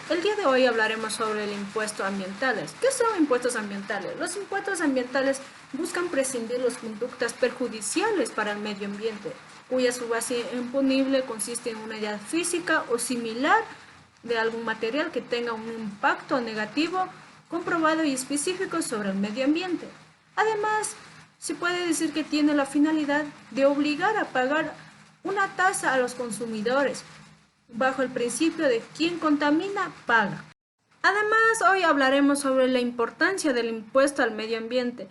El día de hoy hablaremos sobre el impuesto ambientales. ¿Qué son impuestos ambientales? Los impuestos ambientales buscan prescindir las conductas perjudiciales para el medio ambiente, cuya su base imponible consiste en una unidad física o similar de algún material que tenga un impacto negativo comprobado y específico sobre el medio ambiente. Además, se puede decir que tiene la finalidad de obligar a pagar una tasa a los consumidores bajo el principio de quien contamina, paga. Además, hoy hablaremos sobre la importancia del impuesto al medio ambiente.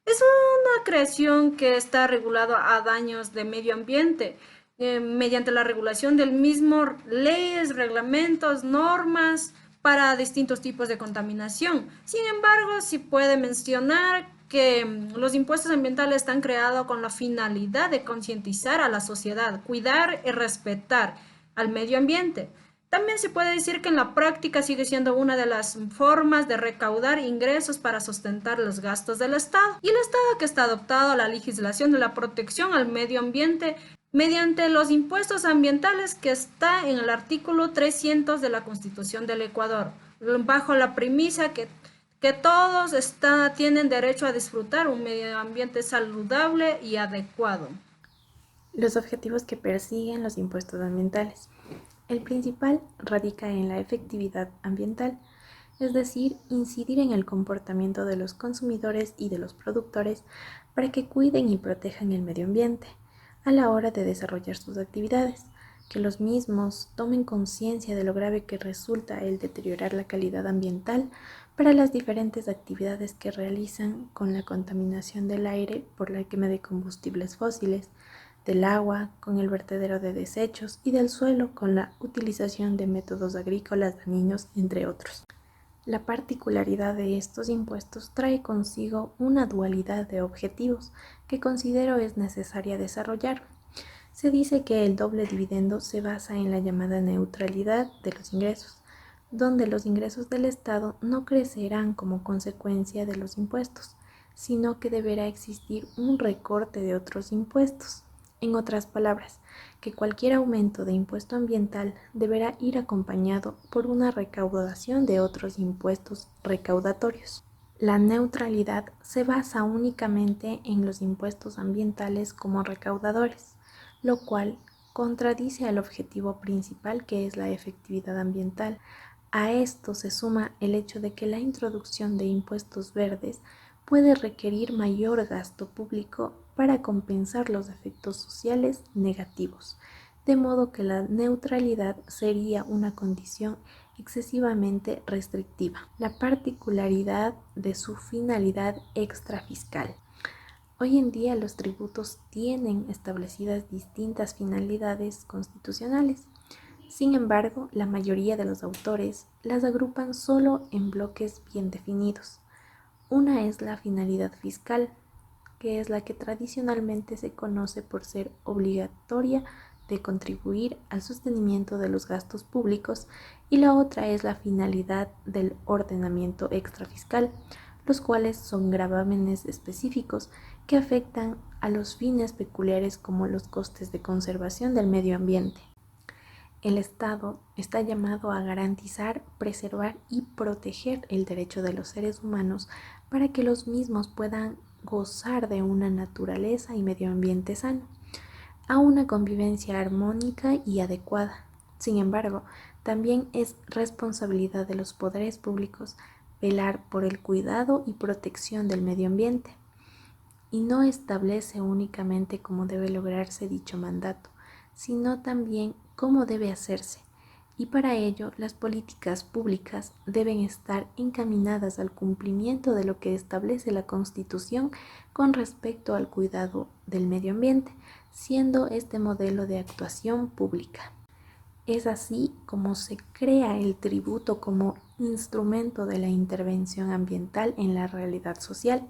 Es una creación que está regulado a daños de medio ambiente mediante la regulación del mismo, leyes, reglamentos, normas para distintos tipos de contaminación. Sin embargo, sí puede mencionar que los impuestos ambientales están creados con la finalidad de concientizar a la sociedad, cuidar y respetar al medio ambiente. También se puede decir que en la práctica sigue siendo una de las formas de recaudar ingresos para sustentar los gastos del Estado. Y el Estado que está adoptado a la legislación de la protección al medio ambiente mediante los impuestos ambientales que está en el artículo 300 de la Constitución del Ecuador, bajo la premisa que todos tienen derecho a disfrutar un medio ambiente saludable y adecuado. Los objetivos que persiguen los impuestos ambientales. El principal radica en la efectividad ambiental, es decir, incidir en el comportamiento de los consumidores y de los productores para que cuiden y protejan el medio ambiente a la hora de desarrollar sus actividades, que los mismos tomen conciencia de lo grave que resulta el deteriorar la calidad ambiental para las diferentes actividades que realizan con la contaminación del aire por la quema de combustibles fósiles, del agua con el vertedero de desechos y del suelo con la utilización de métodos agrícolas dañinos, entre otros. La particularidad de estos impuestos trae consigo una dualidad de objetivos que considero es necesaria desarrollar. Se dice que el doble dividendo se basa en la llamada neutralidad de los ingresos, donde los ingresos del Estado no crecerán como consecuencia de los impuestos, sino que deberá existir un recorte de otros impuestos. En otras palabras, que cualquier aumento de impuesto ambiental deberá ir acompañado por una recaudación de otros impuestos recaudatorios. La neutralidad se basa únicamente en los impuestos ambientales como recaudadores, lo cual contradice al objetivo principal que es la efectividad ambiental. A esto se suma el hecho de que la introducción de impuestos verdes puede requerir mayor gasto público para compensar los efectos sociales negativos, de modo que la neutralidad sería una condición excesivamente restrictiva. La particularidad de su finalidad extrafiscal. Hoy en día los tributos tienen establecidas distintas finalidades constitucionales. Sin embargo, la mayoría de los autores las agrupan solo en bloques bien definidos. Una es la finalidad fiscal, que es la que tradicionalmente se conoce por ser obligatoria de contribuir al sostenimiento de los gastos públicos, y la otra es la finalidad del ordenamiento extrafiscal, los cuales son gravámenes específicos que afectan a los fines peculiares como los costes de conservación del medio ambiente. El Estado está llamado a garantizar, preservar y proteger el derecho de los seres humanos para que los mismos puedan gozar de una naturaleza y medio ambiente sano, a una convivencia armónica y adecuada. Sin embargo, también es responsabilidad de los poderes públicos velar por el cuidado y protección del medio ambiente, y no establece únicamente cómo debe lograrse dicho mandato, sino también cómo debe hacerse, y para ello las políticas públicas deben estar encaminadas al cumplimiento de lo que establece la Constitución con respecto al cuidado del medio ambiente, siendo este modelo de actuación pública. Es así como se crea el tributo como instrumento de la intervención ambiental en la realidad social.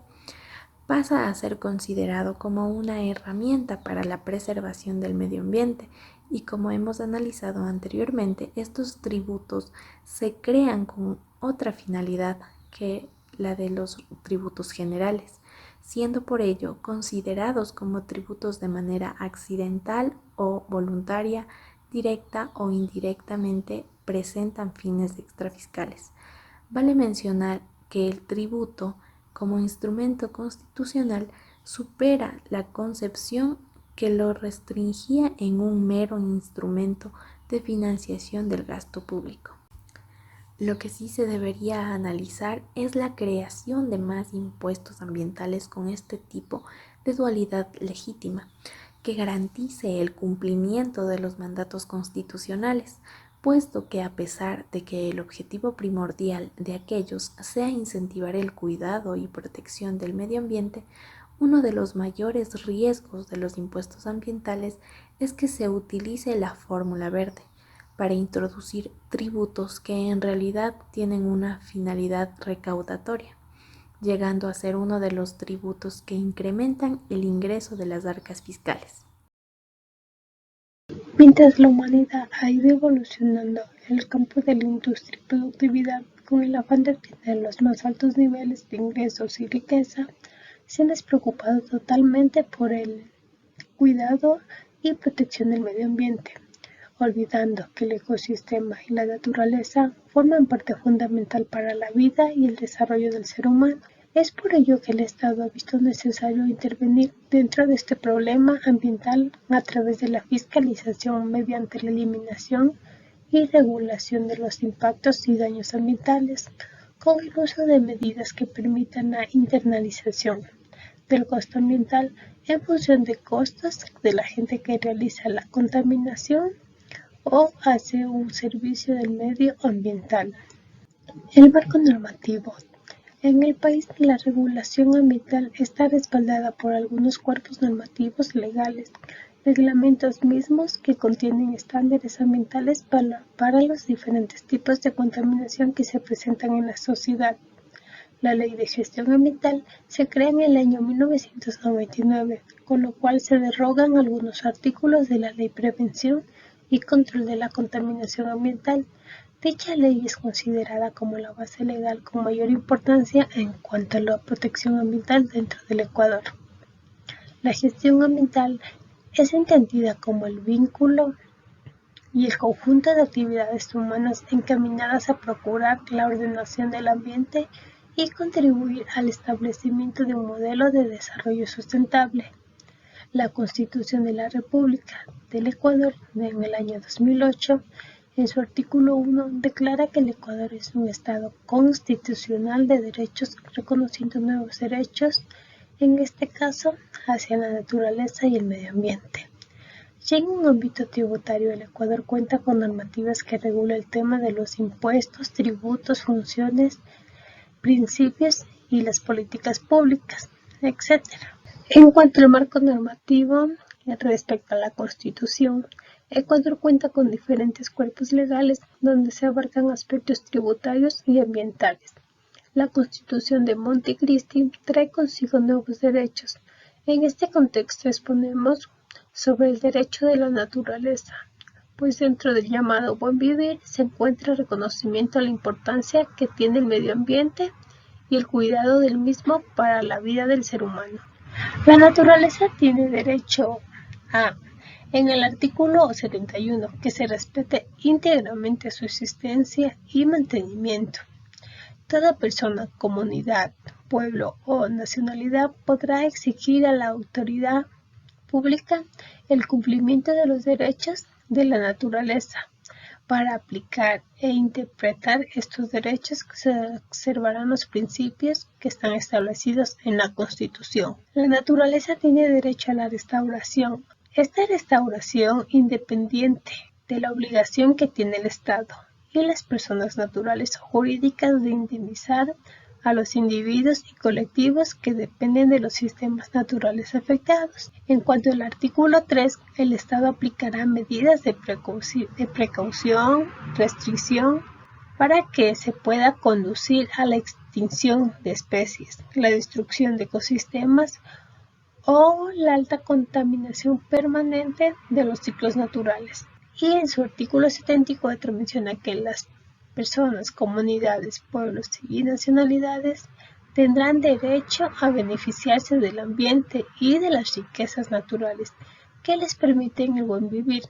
Pasa a ser considerado como una herramienta para la preservación del medio ambiente, y como hemos analizado anteriormente, estos tributos se crean con otra finalidad que la de los tributos generales, siendo por ello considerados como tributos de manera accidental o voluntaria, directa o indirectamente presentan fines extrafiscales. Vale mencionar que el tributo, como instrumento constitucional, supera la concepción que lo restringía en un mero instrumento de financiación del gasto público. Lo que sí se debería analizar es la creación de más impuestos ambientales con este tipo de dualidad legítima, que garantice el cumplimiento de los mandatos constitucionales, puesto que a pesar de que el objetivo primordial de aquellos sea incentivar el cuidado y protección del medio ambiente, uno de los mayores riesgos de los impuestos ambientales es que se utilice la fórmula verde para introducir tributos que en realidad tienen una finalidad recaudatoria, llegando a ser uno de los tributos que incrementan el ingreso de las arcas fiscales. Mientras la humanidad ha ido evolucionando en el campo de la industria y productividad con el afán de obtener los más altos niveles de ingresos y riqueza, se han despreocupado totalmente por el cuidado y protección del medio ambiente, olvidando que el ecosistema y la naturaleza forman parte fundamental para la vida y el desarrollo del ser humano. Es por ello que el Estado ha visto necesario intervenir dentro de este problema ambiental a través de la fiscalización mediante la eliminación y regulación de los impactos y daños ambientales, con el uso de medidas que permitan la internalización del costo ambiental en función de costos de la gente que realiza la contaminación o hace un servicio del medio ambiental. El marco normativo. En el país, la regulación ambiental está respaldada por algunos cuerpos normativos legales, reglamentos mismos que contienen estándares ambientales para los diferentes tipos de contaminación que se presentan en la sociedad. La Ley de Gestión Ambiental se crea en el año 1999, con lo cual se derogan algunos artículos de la Ley Prevención y Control de la Contaminación Ambiental. Dicha ley es considerada como la base legal con mayor importancia en cuanto a la protección ambiental dentro del Ecuador. La gestión ambiental es entendida como el vínculo y el conjunto de actividades humanas encaminadas a procurar la ordenación del ambiente y contribuir al establecimiento de un modelo de desarrollo sustentable. La Constitución de la República del Ecuador en el año 2008, en su artículo 1, declara que el Ecuador es un Estado constitucional de derechos, reconociendo nuevos derechos, en este caso, hacia la naturaleza y el medio ambiente. Ya en un ámbito tributario, el Ecuador cuenta con normativas que regulan el tema de los impuestos, tributos, funciones, principios y las políticas públicas, etc. En cuanto al marco normativo respecto a la Constitución, Ecuador cuenta con diferentes cuerpos legales donde se abarcan aspectos tributarios y ambientales. La Constitución de Montecristi trae consigo nuevos derechos. En este contexto exponemos sobre el derecho de la naturaleza, pues dentro del llamado buen vivir se encuentra el reconocimiento a la importancia que tiene el medio ambiente y el cuidado del mismo para la vida del ser humano. La naturaleza tiene derecho a, en el artículo 71, que se respete íntegramente su existencia y mantenimiento. Toda persona, comunidad, pueblo o nacionalidad podrá exigir a la autoridad pública el cumplimiento de los derechos de la naturaleza. Para aplicar e interpretar estos derechos se observarán los principios que están establecidos en la Constitución. La naturaleza tiene derecho a la restauración. Esta restauración independiente de la obligación que tiene el Estado y las personas naturales o jurídicas de indemnizar a los individuos y colectivos que dependen de los sistemas naturales afectados. En cuanto al artículo 3, el Estado aplicará medidas de precaución, restricción, para que se pueda conducir a la extinción de especies, la destrucción de ecosistemas o la alta contaminación permanente de los ciclos naturales. Y en su artículo 74 menciona que las personas, comunidades, pueblos y nacionalidades tendrán derecho a beneficiarse del ambiente y de las riquezas naturales que les permiten el buen vivir.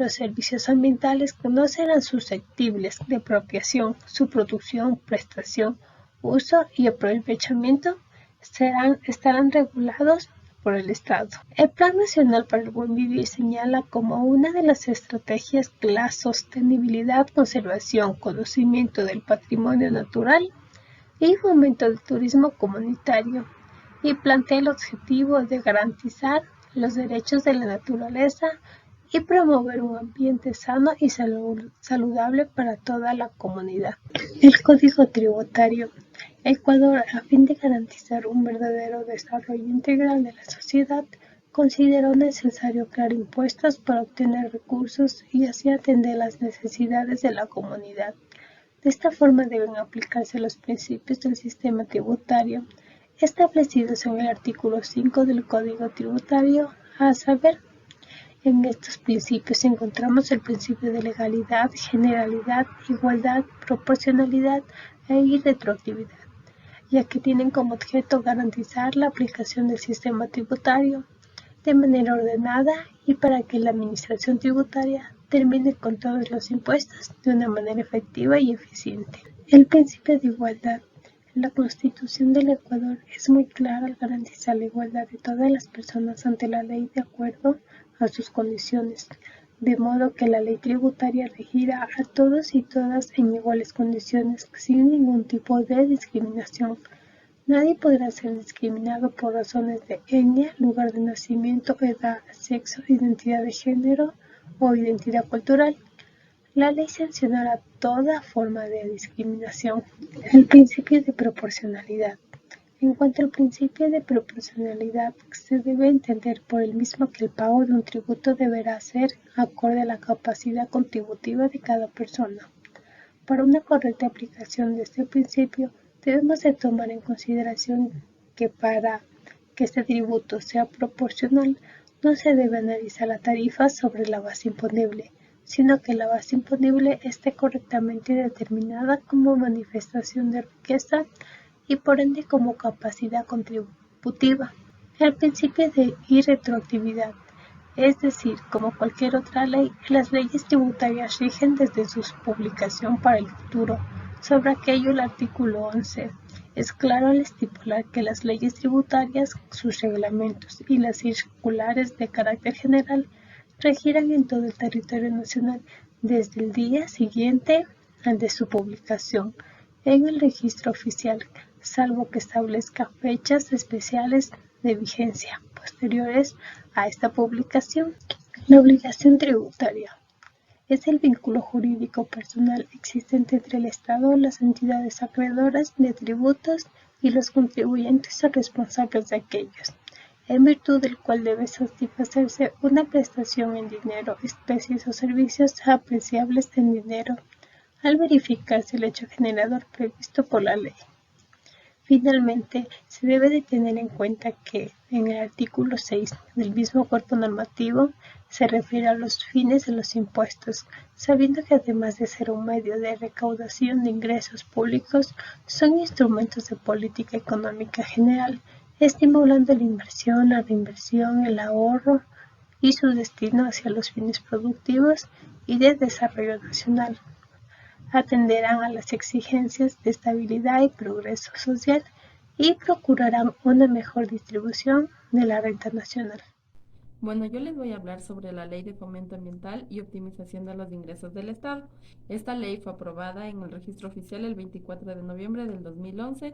Los servicios ambientales que no serán susceptibles de apropiación, su producción, prestación, uso y aprovechamiento estarán regulados por el Estado. El Plan Nacional para el Buen Vivir señala como una de las estrategias la sostenibilidad, conservación, conocimiento del patrimonio natural y fomento del turismo comunitario, y plantea el objetivo de garantizar los derechos de la naturaleza y promover un ambiente sano y saludable para toda la comunidad. El Código Tributario. Ecuador, a fin de garantizar un verdadero desarrollo integral de la sociedad, consideró necesario crear impuestos para obtener recursos y así atender las necesidades de la comunidad. De esta forma deben aplicarse los principios del sistema tributario establecidos en el artículo 5 del Código Tributario, a saber, en estos principios encontramos el principio de legalidad, generalidad, igualdad, proporcionalidad e irretroactividad, ya que tienen como objeto garantizar la aplicación del sistema tributario de manera ordenada y para que la administración tributaria termine con todos los impuestos de una manera efectiva y eficiente. El principio de igualdad. La Constitución del Ecuador es muy clara al garantizar la igualdad de todas las personas ante la ley de acuerdo a sus condiciones, de modo que la ley tributaria regirá a todos y todas en iguales condiciones, sin ningún tipo de discriminación. Nadie podrá ser discriminado por razones de etnia, lugar de nacimiento, edad, sexo, identidad de género o identidad cultural. La ley sancionará toda forma de discriminación. El principio de proporcionalidad. En cuanto al principio de proporcionalidad, se debe entender por el mismo que el pago de un tributo deberá ser acorde a la capacidad contributiva de cada persona. Para una correcta aplicación de este principio, debemos de tomar en consideración que para que este tributo sea proporcional, no se debe analizar la tarifa sobre la base imponible, sino que la base imponible esté correctamente determinada como manifestación de riqueza y por ende como capacidad contributiva. El principio de irretroactividad, es decir, como cualquier otra ley, las leyes tributarias rigen desde su publicación para el futuro. Sobre aquello el artículo 11 es claro al estipular que las leyes tributarias, sus reglamentos y las circulares de carácter general regirán en todo el territorio nacional desde el día siguiente al de su publicación en el registro oficial, salvo que establezca fechas especiales de vigencia posteriores a esta publicación. La obligación tributaria es el vínculo jurídico personal existente entre el Estado, las entidades acreedoras de tributos y los contribuyentes o responsables de aquellos, en virtud del cual debe satisfacerse una prestación en dinero, especies o servicios apreciables en dinero, al verificarse el hecho generador previsto por la ley. Finalmente, se debe de tener en cuenta que en el artículo 6 del mismo cuerpo normativo se refiere a los fines de los impuestos, sabiendo que además de ser un medio de recaudación de ingresos públicos, son instrumentos de política económica general, estimulando la inversión, la reinversión, el ahorro y su destino hacia los fines productivos y de desarrollo nacional. Atenderán a las exigencias de estabilidad y progreso social y procurarán una mejor distribución de la renta nacional. Bueno, yo les voy a hablar sobre la Ley de Fomento Ambiental y Optimización de los Ingresos del Estado. Esta ley fue aprobada en el Registro Oficial el 24 de noviembre del 2011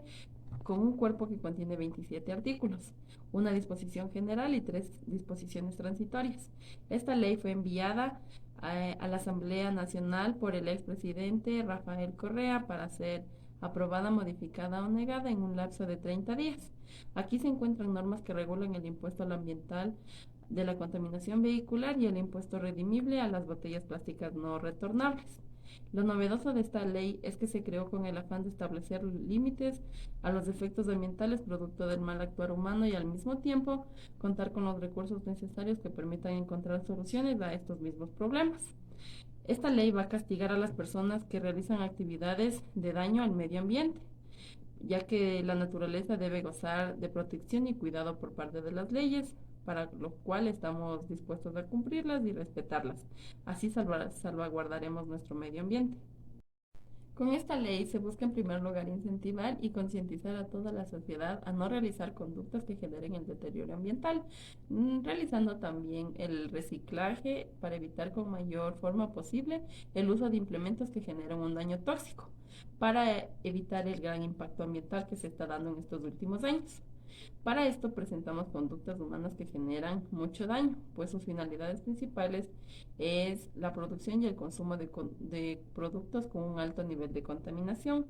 con un cuerpo que contiene 27 artículos, una disposición general y 3 disposiciones transitorias. Esta ley fue enviada a la Asamblea Nacional por el expresidente Rafael Correa para ser aprobada, modificada o negada en un lapso de 30 días. Aquí se encuentran normas que regulan el impuesto al ambiental de la contaminación vehicular y el impuesto redimible a las botellas plásticas no retornables. Lo novedoso de esta ley es que se creó con el afán de establecer límites a los efectos ambientales producto del mal actuar humano y al mismo tiempo contar con los recursos necesarios que permitan encontrar soluciones a estos mismos problemas. Esta ley va a castigar a las personas que realizan actividades de daño al medio ambiente, ya que la naturaleza debe gozar de protección y cuidado por parte de las leyes, para lo cual estamos dispuestos a cumplirlas y respetarlas. Así salvaguardaremos nuestro medio ambiente. Con esta ley se busca en primer lugar incentivar y concientizar a toda la sociedad a no realizar conductas que generen el deterioro ambiental, realizando también el reciclaje para evitar con mayor forma posible el uso de implementos que generan un daño tóxico, para evitar el gran impacto ambiental que se está dando en estos últimos años. Para esto presentamos conductas humanas que generan mucho daño, pues sus finalidades principales es la producción y el consumo de productos con un alto nivel de contaminación.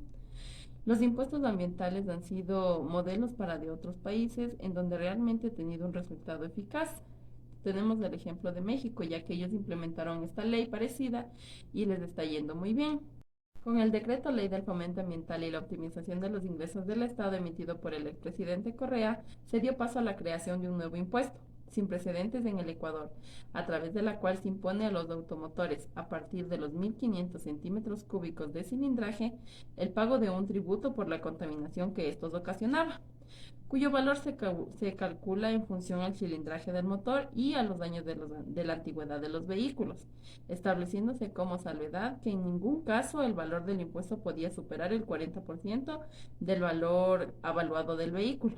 Los impuestos ambientales han sido modelos para de otros países en donde realmente ha tenido un resultado eficaz. Tenemos el ejemplo de México, ya que ellos implementaron esta ley parecida y les está yendo muy bien. Con el decreto Ley del Fomento Ambiental y la Optimización de los Ingresos del Estado emitido por el expresidente Correa, se dio paso a la creación de un nuevo impuesto, sin precedentes en el Ecuador, a través de la cual se impone a los automotores, a partir de los 1.500 centímetros cúbicos de cilindraje, el pago de un tributo por la contaminación que estos ocasionaban, cuyo valor se calcula en función al cilindraje del motor y a los años de la antigüedad de los vehículos, estableciéndose como salvedad que en ningún caso el valor del impuesto podía superar el 40% del valor avaluado del vehículo.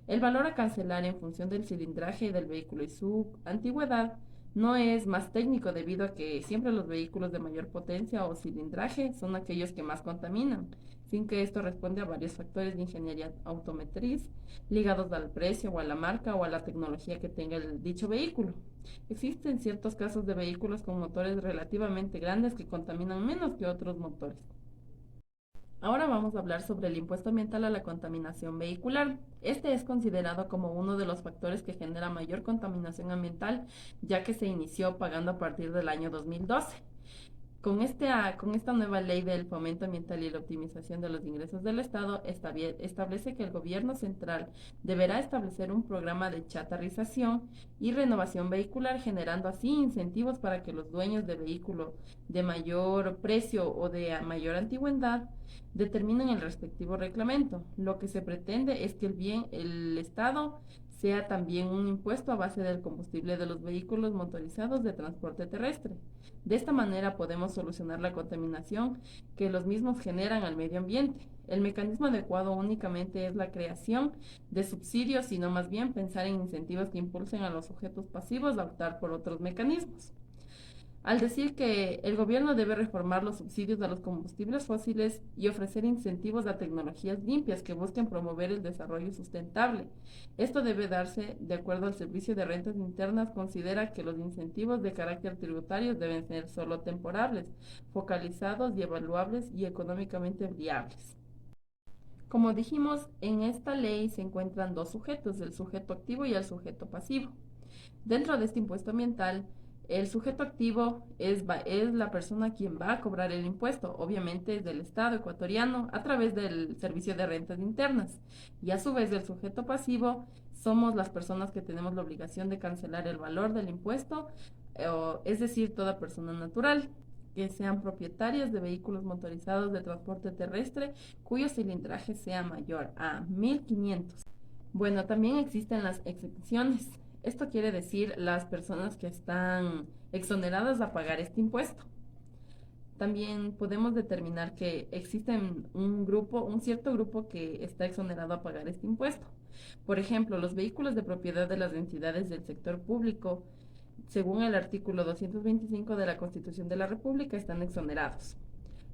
El valor a cancelar en función del cilindraje del vehículo y su antigüedad no es más técnico debido a que siempre los vehículos de mayor potencia o cilindraje son aquellos que más contaminan, sin que esto responde a varios factores de ingeniería automotriz ligados al precio o a la marca o a la tecnología que tenga el dicho vehículo. Existen ciertos casos de vehículos con motores relativamente grandes que contaminan menos que otros motores. Ahora vamos a hablar sobre el impuesto ambiental a la contaminación vehicular. Este es considerado como uno de los factores que genera mayor contaminación ambiental, ya que se inició pagando a partir del año 2012. Con esta nueva ley del fomento ambiental y la optimización de los ingresos del Estado, establece que el gobierno central deberá establecer un programa de chatarrización y renovación vehicular, generando así incentivos para que los dueños de vehículo de mayor precio o de mayor antigüedad determinen el respectivo reglamento. Lo que se pretende es que el Estado sea también un impuesto a base del combustible de los vehículos motorizados de transporte terrestre. De esta manera podemos solucionar la contaminación que los mismos generan al medio ambiente. El mecanismo adecuado únicamente es la creación de subsidios, sino más bien pensar en incentivos que impulsen a los sujetos pasivos a optar por otros mecanismos. Al decir que el gobierno debe reformar los subsidios a los combustibles fósiles y ofrecer incentivos a tecnologías limpias que busquen promover el desarrollo sustentable. Esto debe darse de acuerdo al Servicio de Rentas Internas. Considera que los incentivos de carácter tributario deben ser solo temporales, focalizados y evaluables y económicamente viables. Como dijimos, en esta ley se encuentran dos sujetos, el sujeto activo y el sujeto pasivo. Dentro de este impuesto ambiental, el sujeto activo es la persona quien va a cobrar el impuesto, obviamente es del Estado ecuatoriano a través del Servicio de Rentas Internas. Y a su vez el sujeto pasivo somos las personas que tenemos la obligación de cancelar el valor del impuesto, es decir, toda persona natural que sean propietarias de vehículos motorizados de transporte terrestre cuyo cilindraje sea mayor a 1.500. Bueno, también existen las excepciones. Esto quiere decir las personas que están exoneradas a pagar este impuesto. También podemos determinar que existen un cierto grupo que está exonerado a pagar este impuesto. Por ejemplo, los vehículos de propiedad de las entidades del sector público, según el artículo 225 de la Constitución de la República, están exonerados.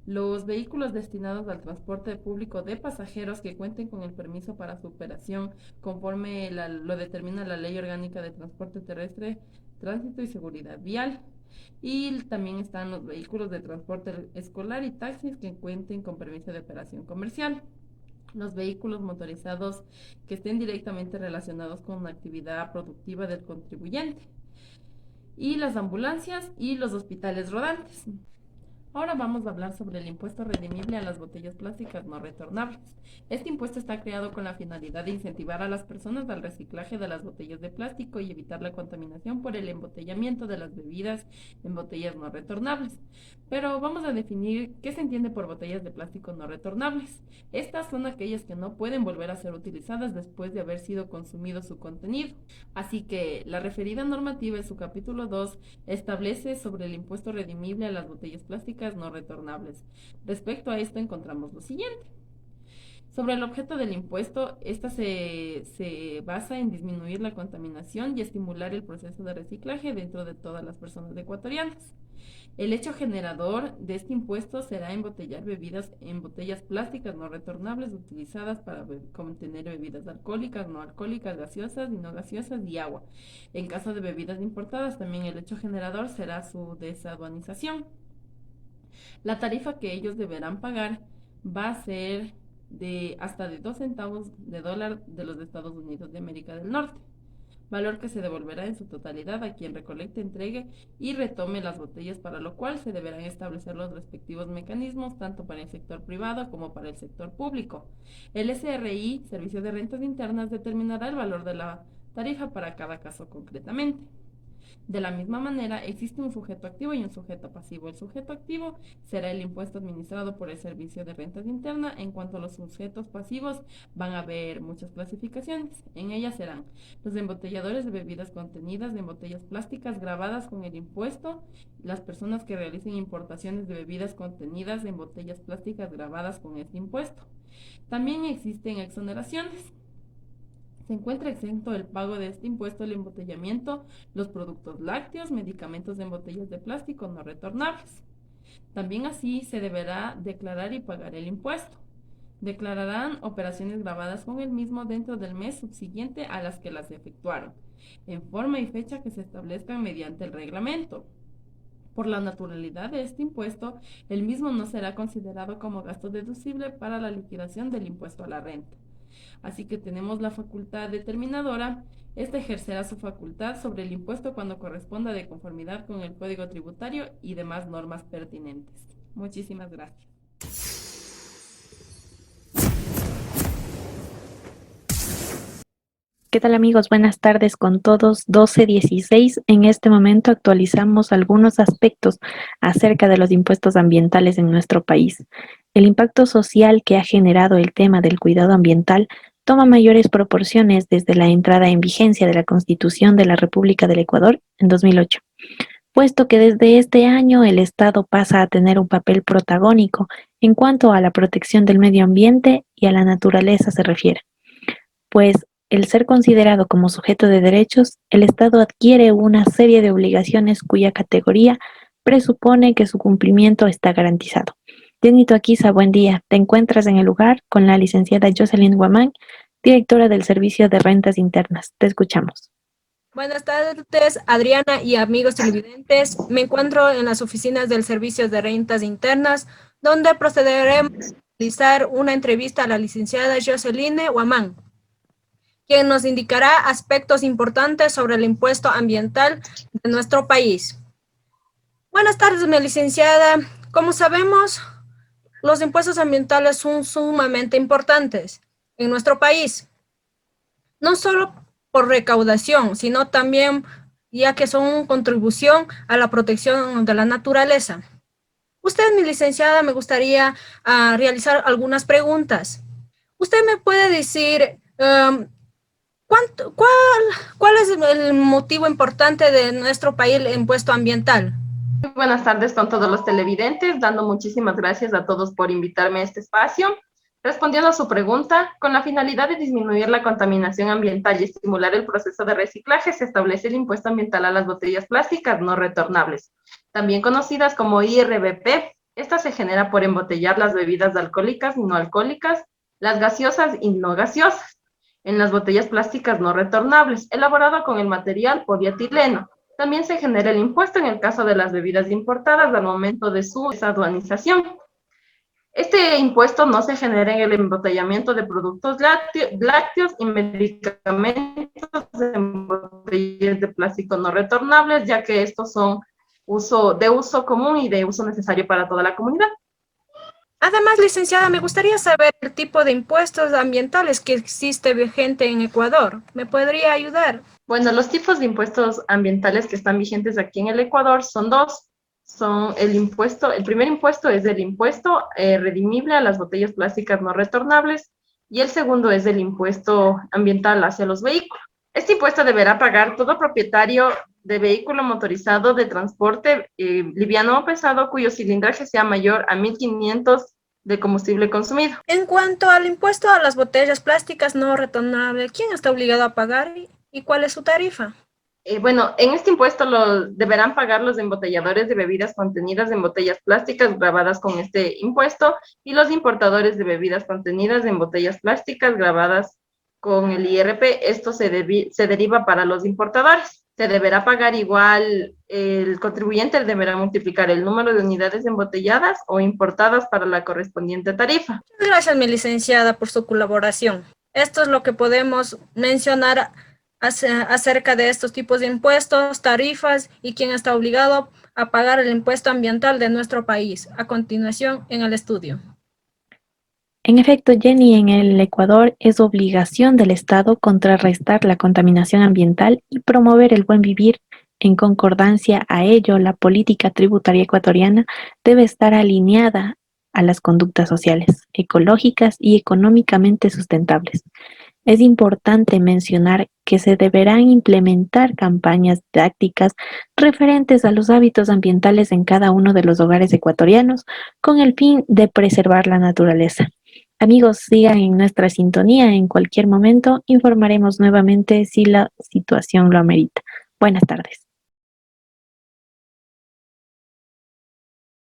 Los vehículos destinados al transporte público de pasajeros que cuenten con el permiso para su operación conforme lo determina la Ley Orgánica de Transporte Terrestre, Tránsito y Seguridad Vial. Y también están los vehículos de transporte escolar y taxis que cuenten con permiso de operación comercial. Los vehículos motorizados que estén directamente relacionados con la actividad productiva del contribuyente. Y las ambulancias y los hospitales rodantes. Ahora vamos a hablar sobre el impuesto redimible a las botellas plásticas no retornables. Este impuesto está creado con la finalidad de incentivar a las personas al reciclaje de las botellas de plástico y evitar la contaminación por el embotellamiento de las bebidas en botellas no retornables. Pero vamos a definir qué se entiende por botellas de plástico no retornables. Estas son aquellas que no pueden volver a ser utilizadas después de haber sido consumido su contenido. Así que la referida normativa en su capítulo 2 establece sobre el impuesto redimible a las botellas plásticas no retornables. Respecto a esto encontramos lo siguiente. Sobre el objeto del impuesto, esta se basa en disminuir la contaminación y estimular el proceso de reciclaje dentro de todas las personas ecuatorianas. El hecho generador de este impuesto será embotellar bebidas en botellas plásticas no retornables utilizadas para contener bebidas alcohólicas, no alcohólicas, gaseosas y no gaseosas y agua. En caso de bebidas importadas, también el hecho generador será su desaduanización. La tarifa que ellos deberán pagar va a ser de hasta de 2 centavos de dólar de los Estados Unidos de América del Norte, valor que se devolverá en su totalidad a quien recolecte, entregue y retome las botellas, para lo cual se deberán establecer los respectivos mecanismos tanto para el sector privado como para el sector público. El SRI, Servicio de Rentas Internas, determinará el valor de la tarifa para cada caso concretamente. De la misma manera, existe un sujeto activo y un sujeto pasivo. El sujeto activo será el impuesto administrado por el Servicio de Rentas Internas. En cuanto a los sujetos pasivos, van a haber muchas clasificaciones. En ellas serán los embotelladores de bebidas contenidas en botellas plásticas grabadas con el impuesto, las personas que realicen importaciones de bebidas contenidas en botellas plásticas grabadas con este impuesto. También existen exoneraciones. Se encuentra exento del pago de este impuesto el embotellamiento, los productos lácteos, medicamentos en botellas de plástico no retornables. También así se deberá declarar y pagar el impuesto. Declararán operaciones grabadas con el mismo dentro del mes subsiguiente a las que las efectuaron, en forma y fecha que se establezcan mediante el reglamento. Por la naturalidad de este impuesto, el mismo no será considerado como gasto deducible para la liquidación del impuesto a la renta. Así que tenemos la facultad determinadora. Esta ejercerá su facultad sobre el impuesto cuando corresponda de conformidad con el Código Tributario y demás normas pertinentes. Muchísimas gracias. ¿Qué tal amigos? Buenas tardes con todos. 12:16. En este momento actualizamos algunos aspectos acerca de los impuestos ambientales en nuestro país. El impacto social que ha generado el tema del cuidado ambiental toma mayores proporciones desde la entrada en vigencia de la Constitución de la República del Ecuador en 2008, puesto que desde este año el Estado pasa a tener un papel protagónico en cuanto a la protección del medio ambiente y a la naturaleza se refiere, pues el ser considerado como sujeto de derechos, el Estado adquiere una serie de obligaciones cuya categoría presupone que su cumplimiento está garantizado. Dianito Aquisa, buen día. Te encuentras en el lugar con la licenciada Jocelyn Guamán, directora del Servicio de Rentas Internas. Te escuchamos. Buenas tardes, Adriana y amigos televidentes. Me encuentro en las oficinas del Servicio de Rentas Internas, donde procederemos a realizar una entrevista a la licenciada Jocelyn Guamán, quien nos indicará aspectos importantes sobre el impuesto ambiental de nuestro país. Buenas tardes, mi licenciada. Como sabemos, los impuestos ambientales son sumamente importantes en nuestro país, no solo por recaudación, sino también ya que son contribución a la protección de la naturaleza. Usted, mi licenciada, me gustaría realizar algunas preguntas. ¿Usted me puede decir ¿cuál es el motivo importante de nuestro país el impuesto ambiental? Muy buenas tardes con todos los televidentes, dando muchísimas gracias a todos por invitarme a este espacio. Respondiendo a su pregunta, con la finalidad de disminuir la contaminación ambiental y estimular el proceso de reciclaje, se establece el impuesto ambiental a las botellas plásticas no retornables, también conocidas como IRBP. Esta se genera por embotellar las bebidas alcohólicas y no alcohólicas, las gaseosas y no gaseosas, en las botellas plásticas no retornables, elaborado con el material polietileno. También se genera el impuesto en el caso de las bebidas importadas al momento de su desaduanización. Este impuesto no se genera en el embotellamiento de productos lácteos y medicamentos en botellas de plástico no retornables, ya que estos son de uso común y de uso necesario para toda la comunidad. Además, licenciada, me gustaría saber el tipo de impuestos ambientales que existe vigente en Ecuador. ¿Me podría ayudar? Bueno, los tipos de impuestos ambientales que están vigentes aquí en el Ecuador son dos. Son el primer impuesto es el impuesto redimible a las botellas plásticas no retornables y el segundo es el impuesto ambiental hacia los vehículos. Este impuesto deberá pagar todo propietario de vehículo motorizado de transporte liviano o pesado cuyo cilindraje sea mayor a 1.500 de combustible consumido. En cuanto al impuesto a las botellas plásticas no retornables, ¿quién está obligado a pagar y cuál es su tarifa? Bueno, en este impuesto deberán pagar los embotelladores de bebidas contenidas en botellas plásticas grabadas con este impuesto y los importadores de bebidas contenidas en botellas plásticas grabadas con el IRP. Esto se deriva para los importadores. Se deberá pagar igual, el contribuyente deberá multiplicar el número de unidades embotelladas o importadas para la correspondiente tarifa. Muchas gracias, mi licenciada, por su colaboración. Esto es lo que podemos mencionar acerca de estos tipos de impuestos, tarifas y quién está obligado a pagar el impuesto ambiental de nuestro país. A continuación, en el estudio. En efecto, Jenny, en el Ecuador es obligación del Estado contrarrestar la contaminación ambiental y promover el buen vivir. En concordancia a ello, la política tributaria ecuatoriana debe estar alineada a las conductas sociales, ecológicas y económicamente sustentables. Es importante mencionar que se deberán implementar campañas didácticas referentes a los hábitos ambientales en cada uno de los hogares ecuatorianos con el fin de preservar la naturaleza. Amigos, sigan en nuestra sintonía. En cualquier momento informaremos nuevamente si la situación lo amerita. Buenas tardes.